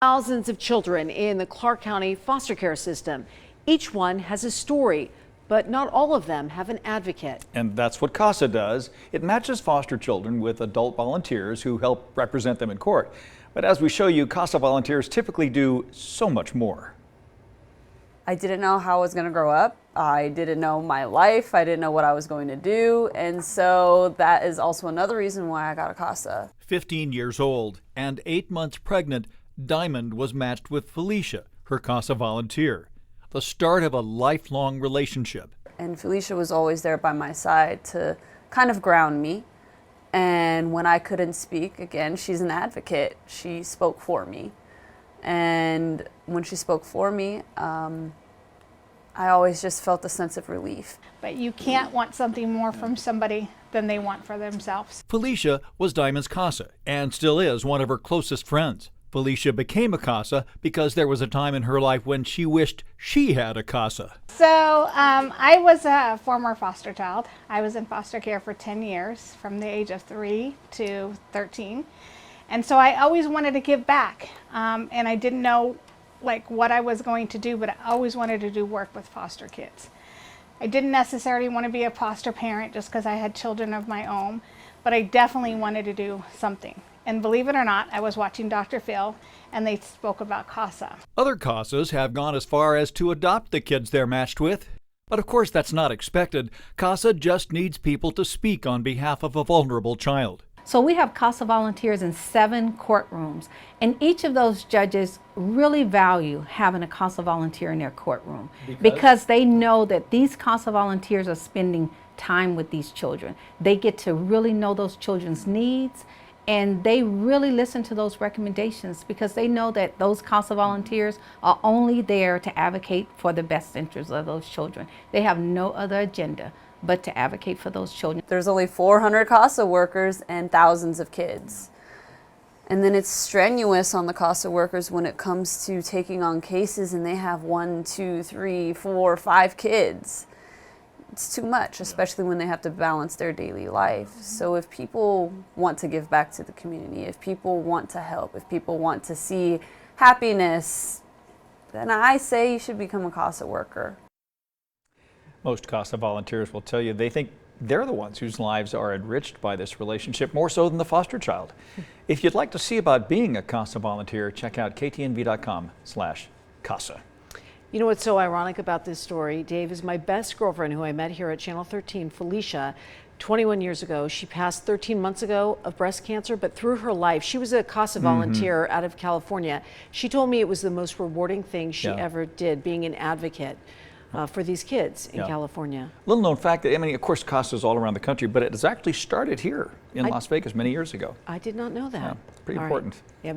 Thousands of children in the Clark County foster care system. Each one has a story, but not all of them have an advocate. And that's what CASA does. It matches foster children with adult volunteers who help represent them in court. But as we show you, CASA volunteers typically do so much more. I didn't know how I was going to grow up. I didn't know my life. I didn't know what I was going to do. And so that is also another reason why I got a CASA. 15 years old and 8 months pregnant, Diamond was matched with Felicia, her CASA volunteer, the start of a lifelong relationship. And Felicia was always there by my side to kind of ground me. And when I couldn't speak, again, she's an advocate. She spoke for me. And when she spoke for me, I always just felt a sense of relief. But you can't want something more from somebody than they want for themselves. Felicia was Diamond's CASA and still is one of her closest friends. Felicia became a CASA because there was a time in her life when she wished she had a CASA. So I was a former foster child. I was in foster care for 10 years, from the age of 3 to 13. And so I always wanted to give back. And I didn't know what I was going to do, but I always wanted to do work with foster kids. I didn't necessarily want to be a foster parent just because I had children of my own, but I definitely wanted to do something. And believe it or not, I was watching Dr. Phil, and they spoke about CASA. Other CASAs have gone as far as to adopt the kids they're matched with. But of course, that's not expected. CASA just needs people to speak on behalf of a vulnerable child. So we have CASA volunteers in 7 courtrooms, and each of those judges really value having a CASA volunteer in their courtroom because they know that these CASA volunteers are spending time with these children. They get to really know those children's needs, and they really listen to those recommendations because they know that those CASA volunteers are only there to advocate for the best interests of those children. They have no other agenda but to advocate for those children. There's only 400 CASA workers and thousands of kids. And then it's strenuous on the CASA workers when it comes to taking on cases and they have 1, 2, 3, 4, 5 kids. It's too much, especially when they have to balance their daily life. So if people want to give back to the community, if people want to help, if people want to see happiness, then I say you should become a CASA worker. Most CASA volunteers will tell you they think they're the ones whose lives are enriched by this relationship more so than the foster child. If you'd like to see about being a CASA volunteer, check out ktnv.com/CASA. You know what's so ironic about this story, Dave, is my best girlfriend who I met here at Channel 13, Felicia, 21 years ago. She passed 13 months ago of breast cancer, but through her life, she was a CASA volunteer out of California. She told me it was the most rewarding thing she ever did, being an advocate for these kids in California. Little known fact that, I mean, of course, CASA is all around the country, but it has actually started here in Las Vegas many years ago. I did not know that. Pretty important. Yeah.